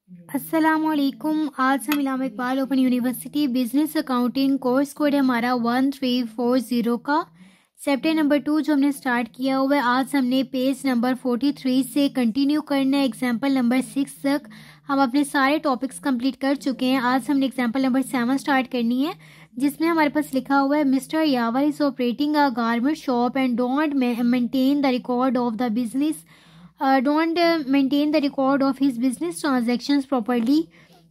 अस्सलामुअलैकुम। आज हम Allama Iqbal open university business accounting course code है हमारा 1340 का चैप्टर नंबर 2 जो हमने स्टार्ट किया हुआ है। आज हमने पेज नंबर 43 से कंटिन्यू करना है एग्जाम्पल नंबर 6 तक। हम अपने सारे टॉपिक्स कंप्लीट कर चुके हैं। आज हमने एग्जाम्पल नंबर 7 स्टार्ट करनी है जिसमें हमारे पास लिखा हुआ है mister Yavar is operating a garment shop and don't maintain the record of the business don't maintain the record of his business transactions properly.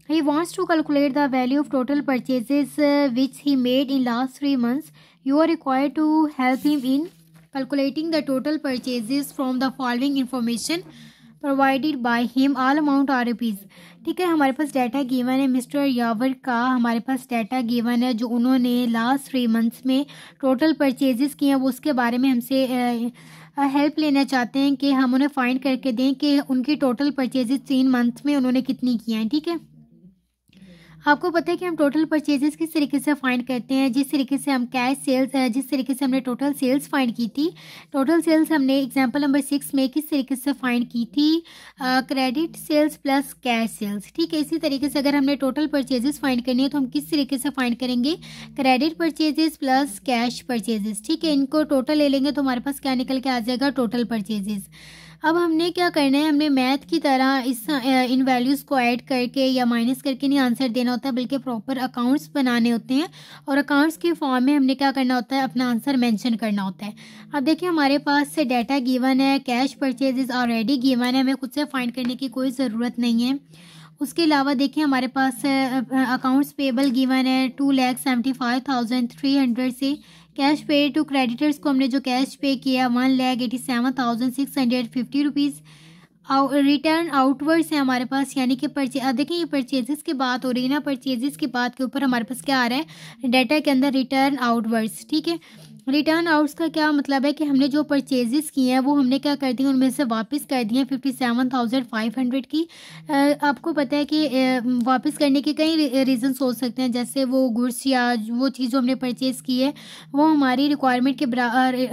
He wants to calculate the value of total purchases which he made in last 3 months. You are required to help him in calculating the total purchases from the following information provided by him. All amount are rupees. ठीक है, हमारे पास data given है mister यावर का। हमारे पास data given है जो उन्होंने last 3 months में टोटल परचेजेस किए हैं, वो उसके बारे में हमसे हेल्प लेना चाहते हैं कि हम उन्हें फाइंड करके दें कि उनकी टोटल परचेजेस 3 मंथ में उन्होंने कितनी की हैं। ठीक है, आपको पता है कि हम टोटल परचेजेस किस तरीके से फाइंड करते हैं। जिस तरीके से हम कैश सेल्स, जिस तरीके से हमने टोटल सेल्स फाइंड की थी, टोटल सेल्स हमने एग्जांपल नंबर 6 में किस तरीके से फाइंड की थी, credit sales plus cash sales. ठीक है, इसी तरीके से अगर हमने टोटल परचेजेस फाइंड करनी है तो हम किस तरीके से फाइंड करेंगे, credit purchases plus cash purchases. ठीक है, इनको टोटल ले लेंगे तो हमारे पास क्या निकल के आ जाएगा, टोटल परचेजेस। अब हमने क्या करना है, हमने मैथ की तरह इन वैल्यूज़ को ऐड करके या माइनस करके नहीं आंसर देना होता है, बल्कि प्रॉपर अकाउंट्स बनाने होते हैं और अकाउंट्स की फॉर्म में हमने क्या करना होता है, अपना आंसर मेंशन करना होता है। अब देखिए हमारे पास से डाटा गिवन है, कैश परचेजेस ऑलरेडी गिवन है, हमें खुद से फाइंड करने की कोई ज़रूरत नहीं है। उसके अलावा देखिए हमारे पास अकाउंट्स पेबल गिवन है 2,75,300 से। कैश पे टू क्रेडिटर्स को हमने जो कैश पे किया 1,87,650 रुपीज़। रिटर्न आउटवर्ड्स है हमारे पास, यानी कि अब देखिए ये परचेजेस की बात हो रही है ना, परचेजेस की बात के ऊपर हमारे पास क्या आ रहा है, डाटा के अंदर रिटर्न आउटवर्ड्स। ठीक है, रिटर्न आउट्स का क्या मतलब है कि हमने जो परचेजेस किए हैं वो हमने क्या कर दिए, उनमें से वापस कर दिए 57,500 की। आपको पता है कि वापस करने के कई रीज़न्स हो सकते हैं, जैसे वो गुड्स या वो चीज़ जो हमने परचेज़ की है वो हमारी रिक्वायरमेंट के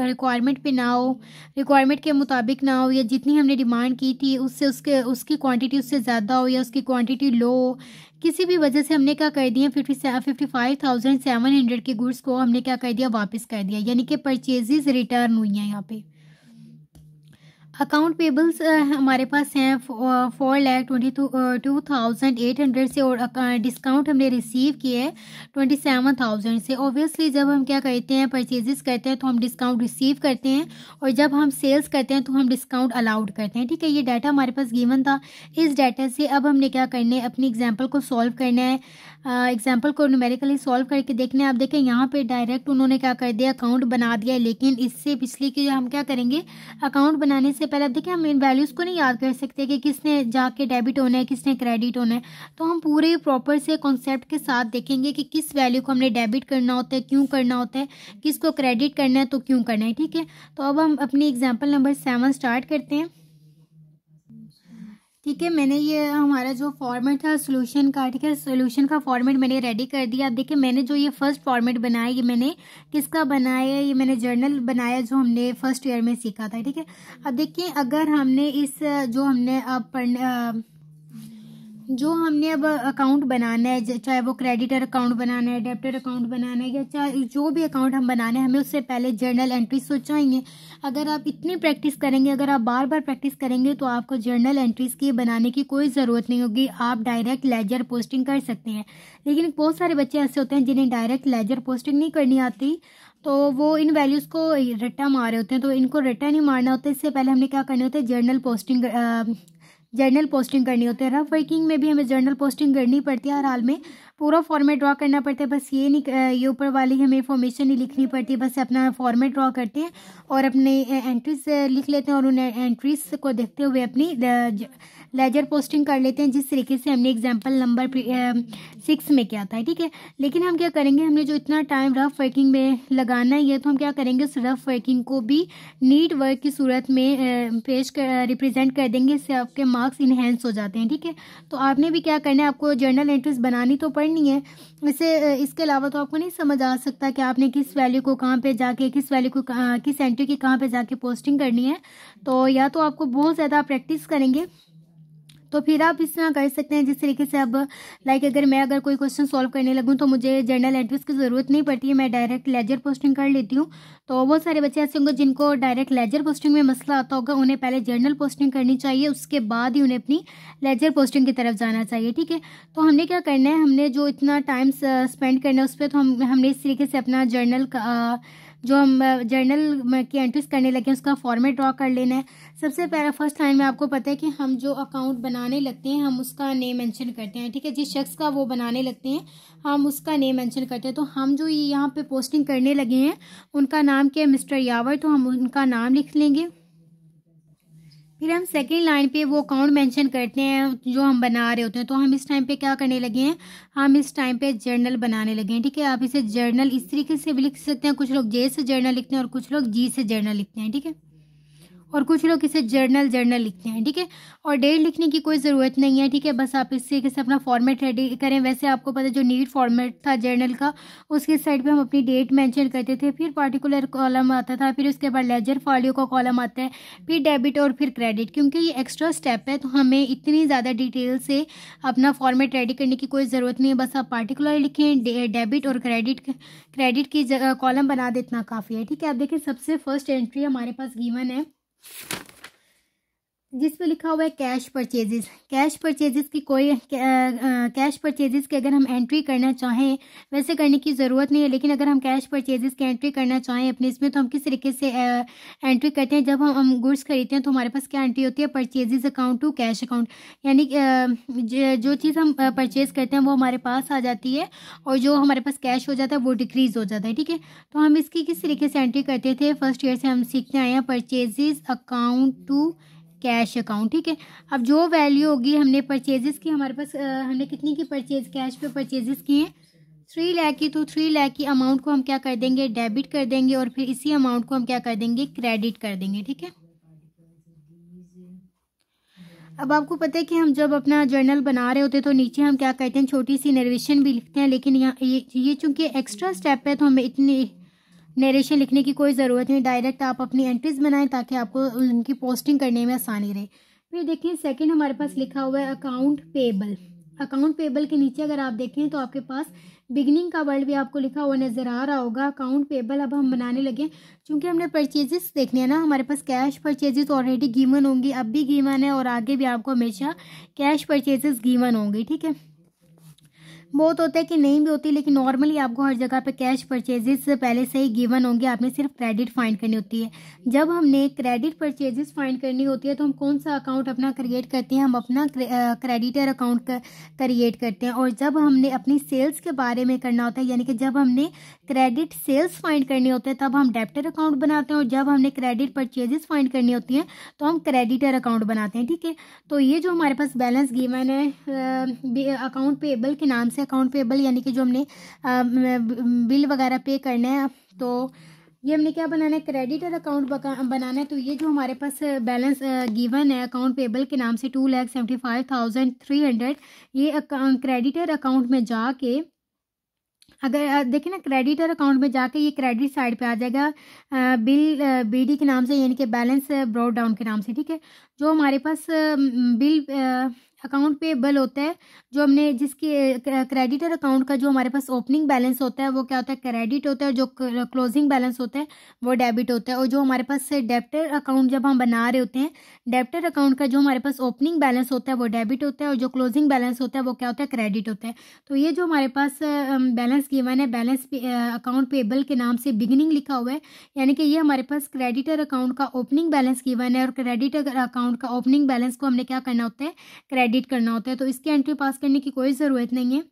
रिक्वायरमेंट पे ना हो, रिक्वायरमेंट के मुताबिक ना हो, या जितनी हमने डिमांड की थी उससे उसकी क्वांटिटी उससे ज़्यादा हो या उसकी क्वांटिटी लो हो। किसी भी वजह से हमने क्या कर दिया, 55,700 के गुड्स को हमने क्या कर दिया, वापस कर दिया, यानी कि परचेजेस रिटर्न हुई हैं यहाँ पे। अकाउंट पेबल्स हमारे पास हैं 4,22,800 से, और डिस्काउंट हमने रिसीव किए है 27,000 से। ऑब्वियसली जब हम क्या करते हैं, परचेजेस करते हैं तो हम डिस्काउंट रिसीव करते हैं, और जब हम सेल्स करते हैं तो हम डिस्काउंट अलाउड करते हैं। ठीक है, ये डाटा हमारे पास गिवन था। इस डाटा से अब हमने क्या करना है, अपनी एग्जाम्पल को सॉल्व करना है। एग्जाम्पल को न्यूमेरिकली सॉल्व करके देखना है। आप देखें यहाँ पे डायरेक्ट उन्होंने क्या कर दिया, अकाउंट बना दिया, लेकिन इससे पिछले की हम क्या करेंगे, अकाउंट बनाने से पहले अब देखिए हम इन वैल्यूज़ को नहीं याद कर सकते कि किसने जाके डेबिट होना है, किसने क्रेडिट होना है। तो हम पूरे प्रॉपर से कॉन्सेप्ट के साथ देखेंगे कि किस वैल्यू को हमने डेबिट करना होता है, क्यों करना होता है, किसको क्रेडिट करना है तो क्यों करना है। ठीक है, तो अब हम अपनी एग्जाम्पल नंबर 7 स्टार्ट करते हैं। ठीक है, मैंने ये हमारा जो फॉर्मेट था सोल्यूशन का, ठीक है, सोल्यूशन का फॉर्मेट मैंने रेडी कर दिया। अब देखिए मैंने जो ये फर्स्ट फॉर्मेट बनाया, ये मैंने किसका बनाया है, ये मैंने जर्नल बनाया जो हमने फर्स्ट ईयर में सीखा था। ठीक है, अब देखिए अगर हमने इस जो हमने अब अकाउंट बनाना है, चाहे वो क्रेडिटर अकाउंट बनाना है, डेबिटर अकाउंट बनाना है, या चाहे जो भी अकाउंट हम बनाना है, हमें उससे पहले जर्नल एंट्री सोचेंगे। अगर आप इतनी प्रैक्टिस करेंगे, अगर आप बार बार प्रैक्टिस करेंगे तो आपको जर्नल एंट्रीज़ की बनाने की कोई ज़रूरत नहीं होगी, आप डायरेक्ट लेजर पोस्टिंग कर सकते हैं। लेकिन बहुत सारे बच्चे ऐसे होते हैं जिन्हें डायरेक्ट लेजर पोस्टिंग नहीं करनी आती, तो वो इन वैल्यूज़ को रट्टा मार रहे होते हैं। तो इनको रट्टा नहीं मारना होता, इससे पहले हमने क्या करना होता है, जर्नल पोस्टिंग करनी होती है। रफ वर्किंग में भी हमें जर्नल पोस्टिंग करनी पड़ती है, हर हाल में पूरा फॉर्मेट ड्रॉ करना पड़ता है। बस ये नहीं, ये ऊपर वाली हमें इन्फॉर्मेशन नहीं लिखनी पड़ती, बस अपना फॉर्मेट ड्रॉ करते हैं और अपने एंट्रीज लिख लेते हैं, और उन एंट्रीज को देखते हुए अपनी लेजर पोस्टिंग कर लेते हैं, जिस तरीके से हमने एग्जाम्पल नंबर 6 में किया था। ठीक है, लेकिन हम क्या करेंगे, हमने जो इतना टाइम रफ वर्किंग में लगाना है, तो हम क्या करेंगे, उस रफ वर्किंग को भी नीट वर्क की सूरत में रिप्रेजेंट कर देंगे, इससे आपके मार्क्स इन्हेंस हो जाते हैं। ठीक है, तो आपने भी क्या करना है, आपको जर्नल एंट्रीज बनानी तो पड़नी है। इसके अलावा तो आपको नहीं समझ आ सकता कि आपने किस वैल्यू को कहाँ पे जाके, किस वैल्यू को किस एंट्री की कहाँ पे जाके पोस्टिंग करनी है। तो या तो आपको बहुत ज़्यादा प्रैक्टिस करेंगे तो फिर आप इस तरह कर सकते हैं जिस तरीके से अब अगर कोई क्वेश्चन सॉल्व करने लगूँ तो मुझे जर्नल एंट्रीज की ज़रूरत नहीं पड़ती है, मैं डायरेक्ट लेजर पोस्टिंग कर लेती हूँ। तो बहुत सारे बच्चे ऐसे होंगे जिनको डायरेक्ट लेजर पोस्टिंग में मसला आता होगा, उन्हें पहले जर्नल पोस्टिंग करनी चाहिए, उसके बाद ही उन्हें अपनी लेजर पोस्टिंग की तरफ जाना चाहिए। ठीक है, तो हमने क्या करना है, हमने जो इतना टाइम स्पेंड करना है उस पर, तो हमने इस तरीके से अपना जर्नल का जो हम जर्नल की एंट्रीज करने लगे उसका फॉर्मेट ड्रॉ कर लेना है। सबसे पहला फर्स्ट लाइन में आपको पता है कि हम जो अकाउंट बनाने लगते हैं हम उसका नेम मेंशन करते हैं। ठीक है, जिस शख्स का वो बनाने लगते हैं हम उसका नेम मेंशन करते हैं। तो हम जो यहाँ पे पोस्टिंग करने लगे हैं उनका नाम क्या है, मिस्टर यावर, तो हम उनका नाम लिख लेंगे। फिर हम सेकेंड लाइन पे वो अकाउंट मेंशन करते हैं जो हम बना रहे होते हैं। तो हम इस टाइम पे क्या करने लगे हैं, हम इस टाइम पे जर्नल बनाने लगे हैं। ठीक है, आप इसे जर्नल इस तरीके से भी लिख सकते हैं, कुछ लोग जे से जर्नल लिखते हैं और कुछ लोग जी से जर्नल लिखते हैं। ठीक है, और कुछ लोग इसे जर्नल लिखते हैं। ठीक है, और डेट लिखने की कोई ज़रूरत नहीं है। ठीक है, बस आप इस तरीके से अपना फॉर्मेट रेडी करें। वैसे आपको पता है जो नीड फॉर्मेट था जर्नल का, उसके साइड पे हम अपनी डेट मेंशन करते थे, फिर पार्टिकुलर कॉलम आता था, फिर उसके बाद लेजर फॉलियो का कॉलम आता है, फिर डेबिट और फिर क्रेडिट। क्योंकि ये एक्स्ट्रा स्टेप है तो हमें इतनी ज़्यादा डिटेल से अपना फॉर्मेट रेडी करने की कोई ज़रूरत नहीं है। बस आप पार्टिकुलर लिखें, डेबिट और क्रेडिट की जगह कॉलम बना दे, इतना काफ़ी है। ठीक है, आप देखें सबसे फर्स्ट एंट्री हमारे पास गिवन है जिस पे लिखा हुआ है कैश परचेजेस। कैश परचेजेस की अगर हम एंट्री करना चाहें, वैसे करने की ज़रूरत नहीं है, लेकिन अगर हम कैश परचेजेस की एंट्री करना चाहें अपने इसमें, तो हम किस तरीके से एंट्री करते हैं। जब हम गुड्स खरीदते हैं तो हमारे पास क्या एंट्री होती है, purchases account to cash account, यानी जो चीज़ हम परचेज करते हैं वो हमारे पास आ जाती है और जो हमारे पास कैश हो जाता है वो डिक्रीज़ हो जाता है। ठीक है, तो हम इसकी किस तरीके से एंट्री करते थे, फर्स्ट ईयर से हम सीखते आए हैं, purchases account to cash account. ठीक है, अब जो वैल्यू होगी हमने परचेजेस की, हमारे पास हमने कितनी की परचेज कैश पे परचेजेस की हैं 3 लाख की, तो 3 लाख की अमाउंट को हम क्या कर देंगे, डेबिट कर देंगे, और फिर इसी अमाउंट को हम क्या कर देंगे, क्रेडिट कर देंगे। ठीक है, अब आपको पता है कि हम जब अपना जर्नल बना रहे होते हैं तो नीचे हम क्या करते हैं, छोटी सी नरेशन भी लिखते हैं, लेकिन यहाँ ये चूंकि एक्स्ट्रा स्टेप है तो हमें इतनी नरेशन लिखने की कोई ज़रूरत नहीं, डायरेक्ट आप अपनी एंट्रीज बनाएं ताकि आपको उनकी पोस्टिंग करने में आसानी रहे। फिर देखिए सेकंड हमारे पास लिखा हुआ है अकाउंट पेबल। अकाउंट पेबल के नीचे अगर आप देखें तो आपके पास बिगनिंग का वर्ड भी आपको लिखा हुआ नज़र आ रहा होगा, अकाउंट पेबल। अब हम बनाने लगे क्योंकि हमने परचेजेस देखने हैं ना, हमारे पास कैश परचेजेस ऑलरेडी गिवन होंगी, अब भी गिवन है और आगे भी आपको हमेशा कैश परचेजेस गिवन होंगी। ठीक है, बहुत होता है कि नहीं भी होती, लेकिन नॉर्मली आपको हर जगह पे कैश परचेजेस पहले से ही गिवन होंगे, आपने सिर्फ क्रेडिट फाइंड करनी होती है। जब हमने क्रेडिट परचेजेस फाइंड करनी होती है तो हम कौन सा अकाउंट अपना क्रिएट करते हैं, हम अपना क्रेडिटर अकाउंट क्रिएट करते हैं। और जब हमने अपनी सेल्स के बारे में करना होता है, यानी कि जब हमने क्रेडिट सेल्स फाइंड करनी होते हैं तब हम डेब्टर अकाउंट बनाते हैं, और जब हमने क्रेडिट परचेजेस फाइंड करनी होती हैं तो हम क्रेडिटर अकाउंट बनाते हैं। ठीक है, तो ये जो हमारे पास बैलेंस गिवन है अकाउंट पेबल के नाम से, अकाउंट पेबल यानी कि जो हमने बिल वगैरह पे करना है, तो ये हमने क्या बनाना है, क्रेडिटर अकाउंट बनाना है। तो ये जो हमारे पास बैलेंस गिवन है अकाउंट पेबल के नाम से 2,75,300, ये क्रेडिटर अकाउंट में जाके, अगर देखें ना क्रेडिटर अकाउंट में जाके ये क्रेडिट साइड पे आ जाएगा बिल बीडी के नाम से, यानी कि बैलेंस ब्रॉट डाउन के नाम से। ठीक है, जो हमारे पास बिल अकाउंट पेबल होता है, जो हमने जिसके क्रेडिटर अकाउंट का जो हमारे पास ओपनिंग बैलेंस होता है वो क्या होता है, क्रेडिट होता है, और जो क्लोजिंग बैलेंस होता है वो डेबिट होता है। और जो हमारे पास डेब्टर अकाउंट जब हम बना रहे होते हैं, डेब्टर अकाउंट का जो हमारे पास ओपनिंग बैलेंस होता है वो डेबिट होता है, और जो क्लोजिंग बैलेंस होता है वो क्या होता है, क्रेडिट होता है। तो ये जो हमारे पास बैलेंस गिवन है, बैलेंस अकाउंट पेबल के नाम से बिगिनिंग लिखा हुआ है, यानी कि ये हमारे पास क्रेडिटर अकाउंट का ओपनिंग बैलेंस गिवन है, और क्रेडिटर अकाउंट का ओपनिंग बैलेंस को हमने क्या करना होता है, क्रेडिट करना होता है। तो इसकी एंट्री पास करने की कोई ज़रूरत नहीं है।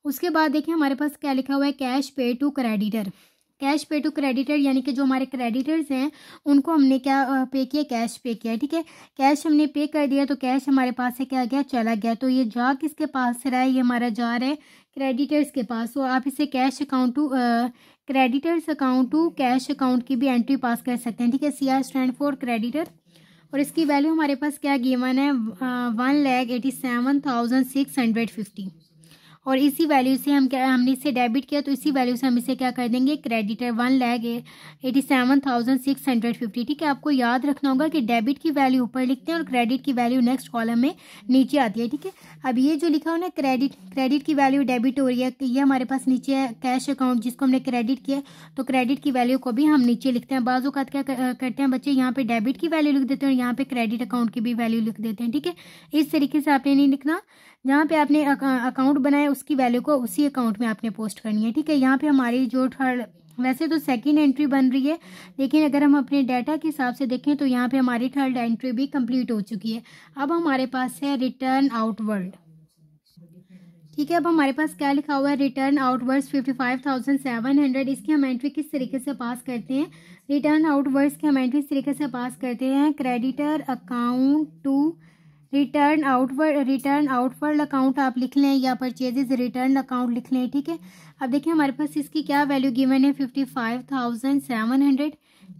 उसके बाद देखिए हमारे पास क्या लिखा हुआ है, कैश पे टू क्रेडिटर। कैश पे टू क्रेडिटर यानी कि जो हमारे क्रेडिटर्स हैं उनको हमने क्या पे किया, कैश पे किया। ठीक है, कैश हमने पे कर दिया, तो कैश हमारे पास से क्या गया, चला गया। तो ये जा किसके पास रहा है, ये हमारा जा रहा है क्रेडिटर्स के पास। तो आप इसे cash account to creditors account to cash account की भी एंट्री पास कर सकते हैं। ठीक है, CR स्टैंड फॉर क्रेडिटर, और इसकी वैल्यू हमारे पास क्या गिवन है 1,87,650। और इसी वैल्यू से हमने इसे डेबिट किया, तो इसी वैल्यू से हम इसे क्या कर देंगे, क्रेडिटर 1,87,650। ठीक है, आपको याद रखना होगा कि डेबिट की वैल्यू ऊपर लिखते हैं और क्रेडिट की वैल्यू नेक्स्ट कॉलम में नीचे आती है। ठीक है, अब ये जो लिखा हो ना क्रेडिट की वैल्यू डेबिट हो रही है, ये हमारे पास नीचे है कैश अकाउंट जिसको हमने क्रेडिट किया, तो क्रेडिट की वैल्यू को भी हम नीचे लिखते हैं। बाज़ औक़ात क्या करते हैं बच्चे, यहाँ पे डेबिट की वैल्यू लिख देते हैं और यहाँ पे क्रेडिट अकाउंट की भी वैल्यू लिख देते हैं। ठीक है, इस तरीके से आपने नहीं लिखना, जहाँ पे आपने अकाउंट बनाया उसकी वैल्यू को उसी अकाउंट में आपने पोस्ट करनी है। ठीक है, यहाँ पे हमारी जो थर्ड, वैसे तो सेकंड एंट्री बन रही है, लेकिन अगर हम अपने डाटा के हिसाब से देखें तो यहाँ पे हमारी थर्ड एंट्री भी कंप्लीट हो चुकी है। अब हमारे पास है रिटर्न आउटवर्ड। ठीक है, अब हमारे पास क्या लिखा हुआ है, रिटर्न आउटवर्ड्स 55,700। इसकी हम एंट्री किस तरीके से पास करते हैं, रिटर्न आउटवर्ड्स की हम एंट्री इस तरीके से पास करते हैं, creditor account to return outward account आप लिख लें या परचेजेस रिटर्न अकाउंट लिख लें। ठीक है, अब देखिए हमारे पास इसकी क्या वैल्यू गिवन है, 55,700।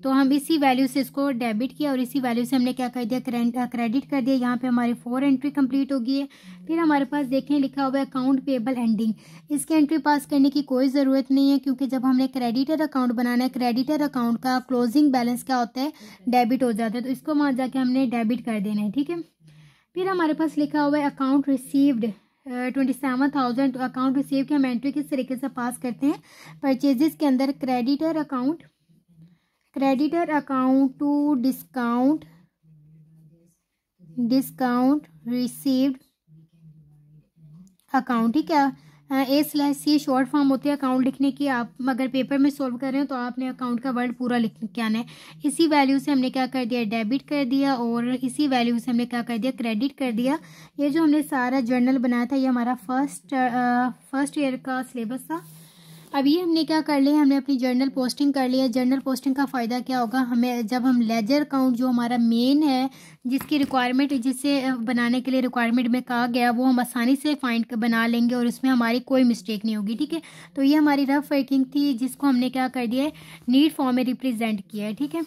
तो हम इसी वैल्यू से इसको डेबिट किया और इसी वैल्यू से हमने क्या कर दिया, क्रेडिट कर दिया। यहाँ पे हमारी 4 एंट्री कंप्लीट हो गई है। फिर हमारे पास देखें लिखा हुआ है अकाउंट पेबल एंडिंग। इसकी एंट्री पास करने की कोई ज़रूरत नहीं है, क्योंकि जब हमने क्रेडिटर अकाउंट बनाना है, क्रेडिटर अकाउंट का क्लोजिंग बैलेंस क्या होता है, डेबिट हो जाता है, तो इसको वहाँ जाके हमने डेबिट कर देना है। ठीक है, फिर हमारे पास लिखा हुआ है अकाउंट रिसीव्ड 27,000। अकाउंट रिसीव की हम एंट्री किस तरीके से पास करते हैं, परचेजेस के अंदर creditor account to discount received account. ठीक है, A/C शॉर्ट फॉर्म होती है अकाउंट लिखने की। आप अगर पेपर में सॉल्व कर रहे हो तो आपने अकाउंट का वर्ड पूरा लिख के आना है। इसी वैल्यू से हमने क्या कर दिया, डेबिट कर दिया, और इसी वैल्यू से हमने क्या कर दिया, क्रेडिट कर दिया। ये जो हमने सारा जर्नल बनाया था, ये हमारा फर्स्ट ईयर का सिलेबस था। अब ये हमने क्या कर लिया, हमने अपनी जर्नल पोस्टिंग कर लिया। जर्नल पोस्टिंग का फ़ायदा क्या होगा हमें, जब हम लेजर अकाउंट जो हमारा मेन है, जिसकी रिक्वायरमेंट, जिसे बनाने के लिए रिक्वायरमेंट में कहा गया, वो हम आसानी से फाइंड बना लेंगे और इसमें हमारी कोई मिस्टेक नहीं होगी। ठीक है, तो ये हमारी रफ वर्किंग थी जिसको हमने क्या कर दिया है, नीट फॉर्म में रिप्रेजेंट किया है। ठीक है,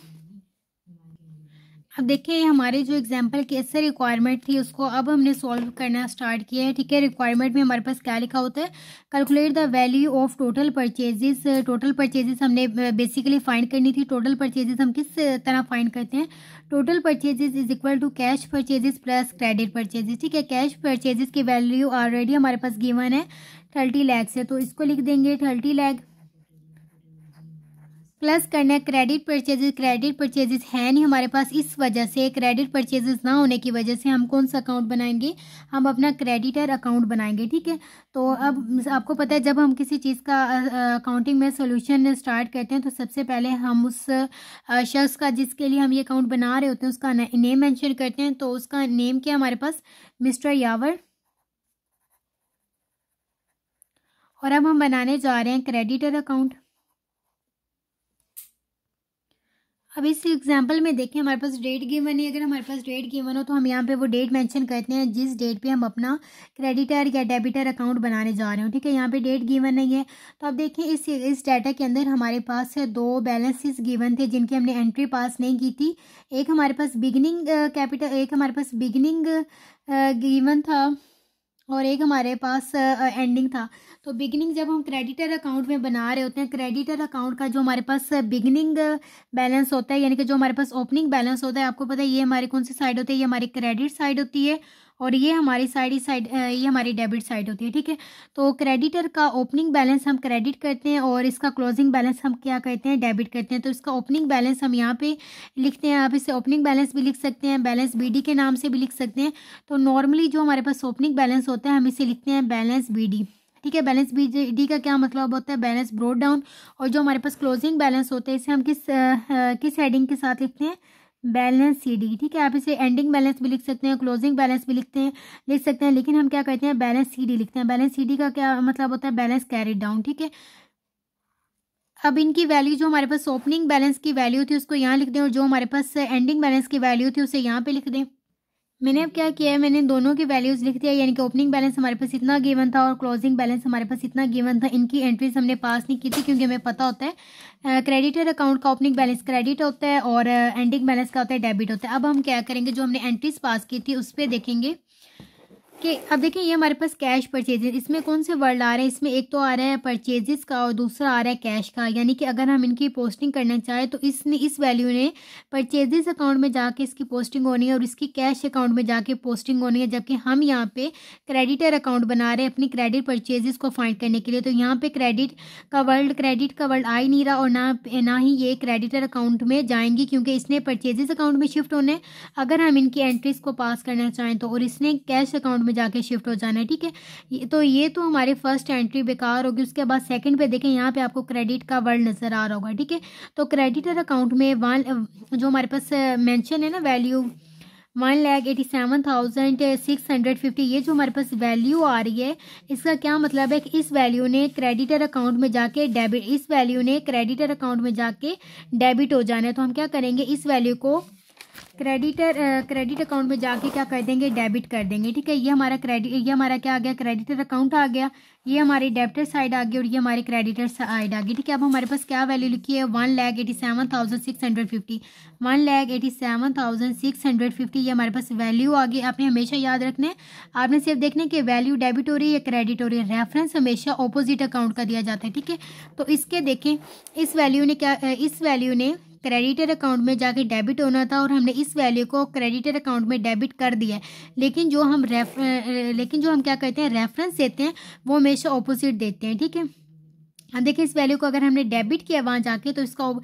अब देखिए हमारे जो एग्जाम्पल कैसे रिक्वायरमेंट थी उसको अब हमने सॉल्व करना स्टार्ट किया है। ठीक है, रिक्वायरमेंट में हमारे पास क्या लिखा होता है, calculate the value of total purchases. Total purchases हमने बेसिकली फाइंड करनी थी। टोटल परचेजेस हम किस तरह फाइंड करते हैं, total purchases is equal to cash purchases plus credit purchases. ठीक है, कैश परचेजेस की वैल्यू ऑलरेडी हमारे पास गिवन है 30 लाख से, तो इसको लिख देंगे 30 लाख, प्लस करना है क्रेडिट परचेजेस है नहीं हमारे पास, इस वजह से क्रेडिट परचेजेस ना होने की वजह से हम कौन सा अकाउंट बनाएंगे, हम अपना क्रेडिटर अकाउंट बनाएंगे। ठीक है, तो अब आपको पता है जब हम किसी चीज़ का अकाउंटिंग में सोल्यूशन स्टार्ट करते हैं तो सबसे पहले हम उस शख्स का जिसके लिए हम ये अकाउंट बना रहे होते हैं उसका नेम मेंशन करते हैं। तो उसका नेम क्या हमारे पास, मिस्टर यावर। और अब हम बनाने जा रहे हैं क्रेडिटर अकाउंट। अब इस एग्जांपल में देखें हमारे पास डेट गिवन है। अगर हमारे पास डेट गिवन हो तो हम यहाँ पे वो डेट मेंशन करते हैं जिस डेट पे हम अपना क्रेडिटर या डेबिटर अकाउंट बनाने जा रहे हो। ठीक है, यहाँ पे डेट गिवन नहीं है। तो अब देखिए इस डाटा के अंदर हमारे पास 2 बैलेंसेस गिवन थे जिनकी हमने एंट्री पास नहीं की थी। एक हमारे पास बिगिनिंग कैपिटल, एक हमारे पास बिगिनिंग गिवन था और एक हमारे पास एंडिंग था। तो बिगिनिंग जब हम क्रेडिटर अकाउंट में बना रहे होते हैं, क्रेडिटर अकाउंट का जो हमारे पास बिगिनिंग बैलेंस होता है, यानी कि जो हमारे पास ओपनिंग बैलेंस होता है, आपको पता है ये हमारी कौन सी साइड होती है, ये हमारी क्रेडिट साइड होती है और ये हमारी साइड ये हमारी डेबिट साइड होती है। ठीक है, तो क्रेडिटर का ओपनिंग बैलेंस हम क्रेडिट करते हैं और इसका क्लोजिंग बैलेंस हम क्या करते हैं, डेबिट करते हैं। तो इसका ओपनिंग बैलेंस हम यहाँ पे लिखते हैं। आप इसे ओपनिंग बैलेंस भी लिख सकते हैं, बैलेंस BD के नाम से भी लिख सकते हैं। तो नॉर्मली जो हमारे पास ओपनिंग बैलेंस होता है हम इसे लिखते हैं बैलेंस BD। ठीक है, बैलेंस BD का क्या मतलब होता है, बैलेंस ब्रोट डाउन। और जो हमारे पास क्लोजिंग बैलेंस होता है इसे हम किस हेडिंग के साथ लिखते हैं, बैलेंस CD। ठीक है, आप इसे एंडिंग बैलेंस भी लिख सकते हैं, क्लोजिंग बैलेंस भी लिख सकते हैं, लेकिन हम क्या करते हैं, बैलेंस CD लिखते हैं। बैलेंस CD का क्या मतलब होता है, बैलेंस कैरिड डाउन। ठीक है, अब इनकी वैल्यू जो हमारे पास ओपनिंग बैलेंस की वैल्यू थी उसको यहाँ लिख दें और जो हमारे पास एंडिंग बैलेंस की वैल्यू थी उसे यहाँ पे लिख दें। मैंने अब क्या किया है, मैंने दोनों की वैल्यूज़ लिख दिया, यानी कि ओपनिंग बैलेंस हमारे पास इतना गिवन था और क्लोजिंग बैलेंस हमारे पास इतना गिवन था। इनकी एंट्रीज हमने पास नहीं की थी क्योंकि हमें पता होता है क्रेडिटर अकाउंट का ओपनिंग बैलेंस क्रेडिट होता है और एंडिंग बैलेंस का होता है डेबिट होता है। अब हम क्या करेंगे, जो हमने एंट्रीज पास की थी उस पर देखेंगे। कि अब देखिए ये हमारे पास कैश परचेजेस, इसमें कौन से वर्ड आ रहे हैं, इसमें एक तो आ रहा है परचेजेस का और दूसरा आ रहा है कैश का। यानी कि अगर हम इनकी पोस्टिंग करना चाहें तो इस वैल्यू ने परचेजेस अकाउंट में जाके इसकी पोस्टिंग होनी है और इसकी कैश अकाउंट में जाके पोस्टिंग होनी है। जबकि हम यहाँ पे क्रेडिटर अकाउंट बना रहे हैं अपनी क्रेडिट परचेजेस को फाइंड करने के लिए, तो यहाँ पे क्रेडिट का वर्ड आ ही नहीं रहा और ना ही ये क्रेडिटर अकाउंट में जाएंगी, क्योंकि इसने परचेजेस अकाउंट में शिफ्ट होने अगर हम इनकी एंट्रीज को पास करना चाहें तो, और इसने कैश अकाउंट में जाके शिफ्ट हो जाना है। ठीक है, तो ये तो हमारी फर्स्ट एंट्री बेकार होगी। उसके बाद सेकंड पे देखें, यहाँ पे आपको क्रेडिट का वर्ड नजर आ रहा होगा। ठीक है, तो क्रेडिटर अकाउंट में जो हमारे पास मेंशन है ना वैल्यू 1,87,650, ये जो हमारे पास वैल्यू आ रही है इसका क्या मतलब है कि इस वैल्यू ने क्रेडिटर अकाउंट में जाके डेबिट, इस वैल्यू ने क्रेडिटर अकाउंट में जाके डेबिट हो जाना है। तो हम क्या करेंगे, इस वैल्यू को क्रेडिट अकाउंट में जाके क्या कर देंगे, डेबिट कर देंगे। ठीक है, ये हमारा क्या आ गया, क्रेडिटर अकाउंट आ गया, ये हमारी डेबिटर साइड आ गई और ये हमारी क्रेडिटर साइड आ गई। ठीक है, अब हमारे पास क्या वैल्यू लिखी है, 1,87,650, 1,87,650 ये हमारे पास वैल्यू आ गई। आपने हमेशा याद रखना है, आपने सिर्फ देखना है कि वैल्यू डेबिट हो रही है या क्रेडिट हो रही है। रेफरेंस हमेशा ऑपोजिट अकाउंट का दिया जाता है। ठीक है, तो इसके देखें, इस वैल्यू ने क्रेडिटर अकाउंट में जाके डेबिट होना था और हमने इस वैल्यू को क्रेडिटर अकाउंट में डेबिट कर दिया है। लेकिन जो हम क्या कहते हैं, रेफरेंस देते हैं, वो हमेशा ऑपोजिट देते हैं। ठीक है, अब देखिए इस वैल्यू को अगर हमने डेबिट किया वहाँ जाके तो इसका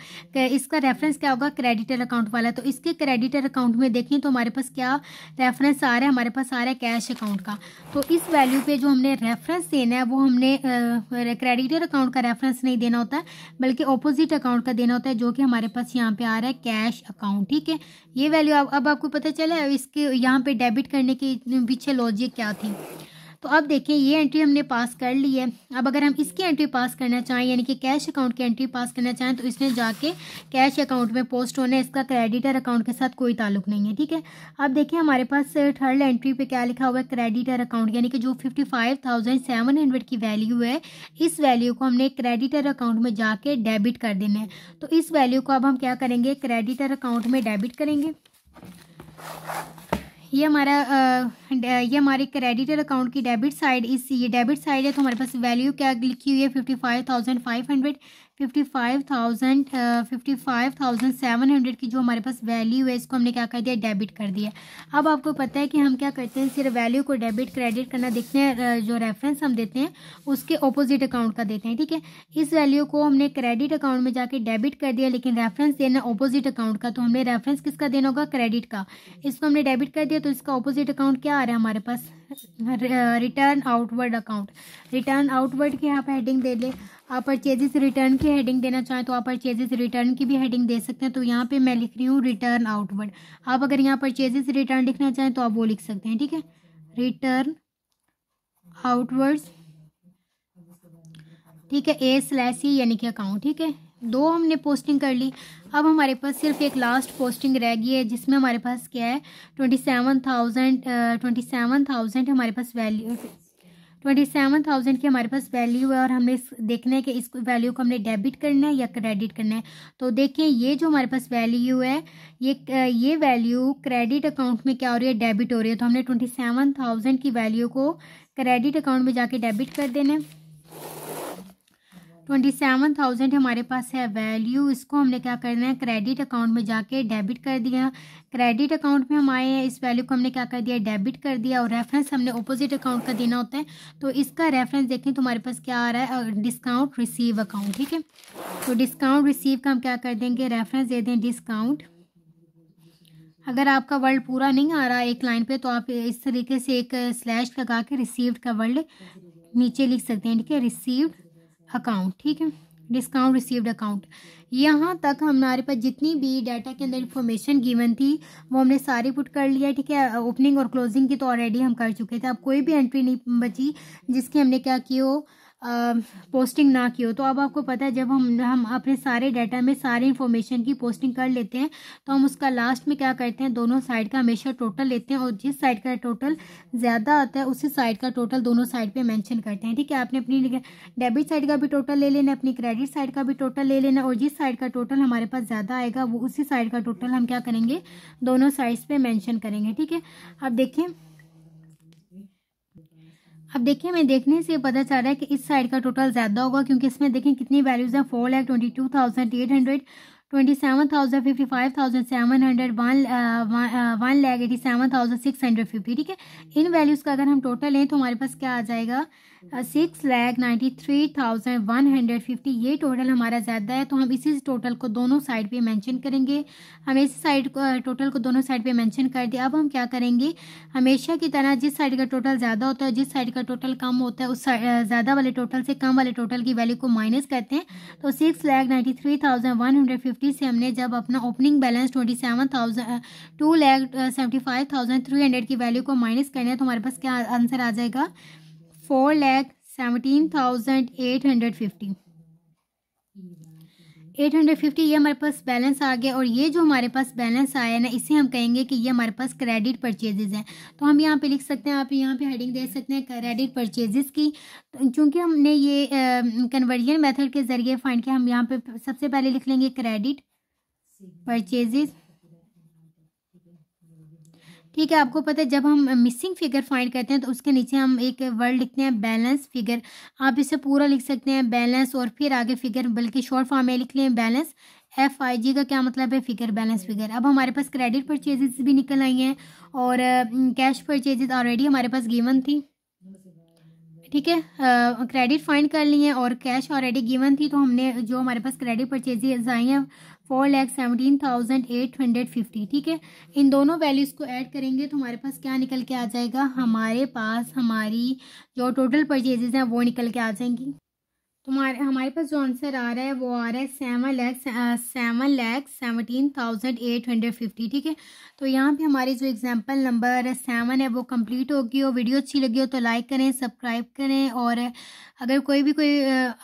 रेफरेंस क्या होगा, क्रेडिटर अकाउंट वाला। तो इसके क्रेडिटर अकाउंट में देखें तो हमारे पास क्या रेफरेंस आ रहा है, हमारे पास आ रहा है कैश अकाउंट का। तो इस वैल्यू पे जो हमने रेफरेंस देना है वो हमने क्रेडिटर अकाउंट का रेफरेंस नहीं देना होता है, बल्कि ऑपोजिट अकाउंट का देना होता है, जो कि हमारे पास यहाँ पे आ रहा है कैश अकाउंट। ठीक है, ये वैल्यू अब आपको पता चला इसके यहाँ पे डेबिट करने के पीछे लॉजिक क्या थी। तो अब देखें ये एंट्री हमने पास कर ली है। अब अगर हम इसकी एंट्री पास करना चाहें, यानी कि कैश अकाउंट की एंट्री पास करना चाहें, तो इसने जाके कैश अकाउंट में पोस्ट होना है, इसका क्रेडिटर अकाउंट के साथ कोई ताल्लुक नहीं है। ठीक है, अब देखिए हमारे पास थर्ड एंट्री पे क्या लिखा हुआ है, क्रेडिटर अकाउंट, यानी कि जो 55,700 की वैल्यू है, इस वैल्यू को हमने क्रेडिटर अकाउंट में जाके डेबिट कर देना है। तो इस वैल्यू को अब हम क्या करेंगे, क्रेडिटर अकाउंट में डेबिट करेंगे। ये हमारी क्रेडिटर अकाउंट की डेबिट साइड, ये डेबिट साइड है। तो हमारे पास वैल्यू क्या लिखी हुई है, 55,500, 55,700 की जो हमारे पास वैल्यू है, इसको हमने क्या कर दिया, डेबिट कर दिया। अब आपको पता है कि हम क्या करते हैं, सिर्फ वैल्यू को डेबिट क्रेडिट करना देखते हैं, जो रेफरेंस हम देते हैं उसके ऑपोजिट अकाउंट का देते हैं। ठीक है, इस वैल्यू को हमने क्रेडिट अकाउंट में जाके डेबिट कर दिया, लेकिन रेफरेंस देना ऑपोजिट अकाउंट का, तो हमने रेफरेंस किसका देना होगा, क्रेडिट का। इसको हमने डेबिट कर दिया तो इसका ऑपोजिट अकाउंट क्या आ रहा है हमारे पास, return outward account. Return outward की यहाँ पर हेडिंग दे ले। आप परचेजेस रिटर्न की हेडिंग देना चाहें तो आप परचेजेस रिटर्न की भी हेडिंग दे सकते हैं। तो यहाँ पे मैं लिख रही हूँ रिटर्न आउटवर्ड। आप अगर यहाँ परचेजेस रिटर्न लिखना चाहें तो आप वो लिख सकते हैं। ठीक है, रिटर्न आउटवर्ड्स, ठीक है, A/C यानी कि अकाउंट। ठीक है, दो हमने पोस्टिंग कर ली। अब हमारे पास सिर्फ एक लास्ट पोस्टिंग रह गई है, जिसमें हमारे पास क्या है, 27,000 हमारे पास वैल्यू, 27,000 की हमारे पास वैल्यू है और हमने देखना है कि इस वैल्यू को हमने डेबिट करना है या क्रेडिट करना है। तो देखें ये जो हमारे पास वैल्यू है, ये वैल्यू क्रेडिट अकाउंट में क्या हो रही है, डेबिट हो रही है। तो हमने 27,000 की वैल्यू को क्रेडिट अकाउंट में जाके डेबिट कर देना है। 27,000 हमारे पास है वैल्यू, इसको हमने क्या करना है, क्रेडिट अकाउंट में जाके डेबिट कर दिया। क्रेडिट अकाउंट में हम आए हैं, इस वैल्यू को हमने क्या कर दिया, डेबिट कर दिया। और रेफरेंस हमने ऑपोजिट अकाउंट का देना होता है। तो इसका रेफरेंस देखें तो हमारे पास क्या आ रहा है, डिस्काउंट रिसीव अकाउंट। ठीक है, तो डिस्काउंट रिसीव का हम क्या कर देंगे, रेफरेंस दे दें डिस्काउंट। अगर आपका वर्ड पूरा नहीं आ रहा एक लाइन पे तो आप इस तरीके से एक स्लैश लगा के रिसीव्ड का वर्ड नीचे लिख सकते हैं। ठीक है, रिसीव्ड अकाउंट। ठीक है, डिस्काउंट रिसीव्ड अकाउंट। यहाँ तक हमारे पास जितनी भी डाटा के अंदर इंफॉर्मेशन गिवन थी वो हमने सारी पुट कर लिया है। ठीक है, ओपनिंग और क्लोजिंग की तो ऑलरेडी हम कर चुके थे। अब कोई भी एंट्री नहीं बची जिसकी हमने क्या की हो, पोस्टिंग ना की हो। तो अब आपको पता है जब हम अपने सारे डाटा में सारी इन्फॉर्मेशन की पोस्टिंग कर लेते हैं तो हम उसका लास्ट में क्या करते हैं, दोनों साइड का हमेशा टोटल लेते हैं और जिस साइड का टोटल ज़्यादा आता है उसी साइड का टोटल दोनों साइड पे मेंशन करते हैं। ठीक है, आपने अपनी डेबिट साइड का भी टोटल ले लेना, अपनी क्रेडिट साइड का भी टोटल ले लेना और जिस साइड का टोटल हमारे पास ज़्यादा आएगा वो उसी साइड का टोटल हम क्या करेंगे, दोनों साइड्स पे मेंशन करेंगे। ठीक है, अब देखें अब देखिए हमें देखने से पता चल रहा है कि इस साइड का टोटल ज़्यादा होगा, क्योंकि इसमें देखें कितनी वैल्यूज़ हैं, 4,22,800, 27,000, 55,700, 1,87,650। ठीक है, इन वैल्यूज़ का अगर हम टोटल लें तो हमारे पास क्या आ जाएगा, 6,93,150। ये टोटल हमारा ज़्यादा है, तो हम इसी टोटल को दोनों साइड पे मेंशन करेंगे। हमें इस साइड को टोटल को दोनों साइड पे मेंशन कर दिया। अब हम क्या करेंगे, हमेशा की तरह जिस साइड का टोटल ज़्यादा होता है, जिस साइड का टोटल कम होता है, उस ज़्यादा वाले टोटल से कम वाले टोटल की वैल्यू को माइनस करते हैं। तो 6,93,150 से हमने जब अपना ओपनिंग बैलेंस 2,75,300 की वैल्यू को माइनस करना है, तो हमारे पास क्या आंसर आ जाएगा, 4,17,850। 850 ये हमारे पास बैलेंस आ गया। और ये जो हमारे पास बैलेंस आया ना, इसे हम कहेंगे कि ये हमारे पास क्रेडिट परचेजेस हैं। तो हम यहाँ पे लिख सकते हैं, आप यहाँ पे हेडिंग दे सकते हैं क्रेडिट परचेजेस की। चूँकि हमने ये कन्वर्जन मेथड के ज़रिए फाइंड किया, हम यहाँ पे सबसे पहले लिख लेंगे क्रेडिट परचेजेस। ठीक है, आपको पता है जब हम मिसिंग फिगर फाइंड करते हैं तो उसके नीचे हम एक वर्ड लिखते हैं बैलेंस फिगर। आप इसे पूरा लिख सकते हैं बैलेंस और फिर आगे फिगर, बल्कि शॉर्ट फॉर्म में लिख लें बैलेंस। FIG का क्या मतलब है, फिगर, बैलेंस फिगर। अब हमारे पास क्रेडिट परचेजेस भी निकल आई हैं और कैश परचेजेस ऑलरेडी हमारे पास गिवन थी। ठीक है, क्रेडिट फाइंड कर लिए और कैश ऑलरेडी गिवन थी, तो हमने जो हमारे पास क्रेडिट परचेजेस आई हैं 4,17,850। ठीक है, इन दोनों वैल्यूज़ को ऐड करेंगे तो हमारे पास क्या निकल के आ जाएगा, हमारे पास हमारी जो टोटल परचेजेस हैं वो निकल के आ जाएंगी। तो हमारे पास जो आंसर आ रहा है वो आ रहा है 7,17,850। ठीक है, तो यहाँ पे हमारी जो एग्जांपल नंबर 7 है वो कंप्लीट होगी। और वीडियो अच्छी लगी हो तो लाइक करें, सब्सक्राइब करें। और अगर कोई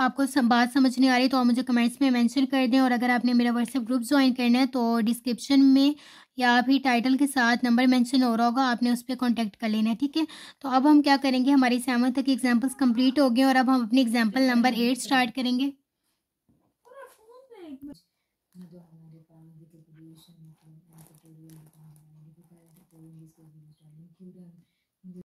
आपको बात समझ नहीं आ रही तो आप मुझे कमेंट्स में मेंशन कर दें। और अगर आपने मेरा व्हाट्सएप ग्रुप ज्वाइन करना है तो डिस्क्रिप्शन में या फिर टाइटल के साथ नंबर मेंशन हो रहा होगा, आपने उस पर कॉन्टैक्ट कर लेना है। ठीक है, तो अब हम क्या करेंगे, हमारी 7 तक एग्जाम्पल्स कंप्लीट हो गए और अब हम अपनी एग्जाम्पल नंबर 8 स्टार्ट करेंगे।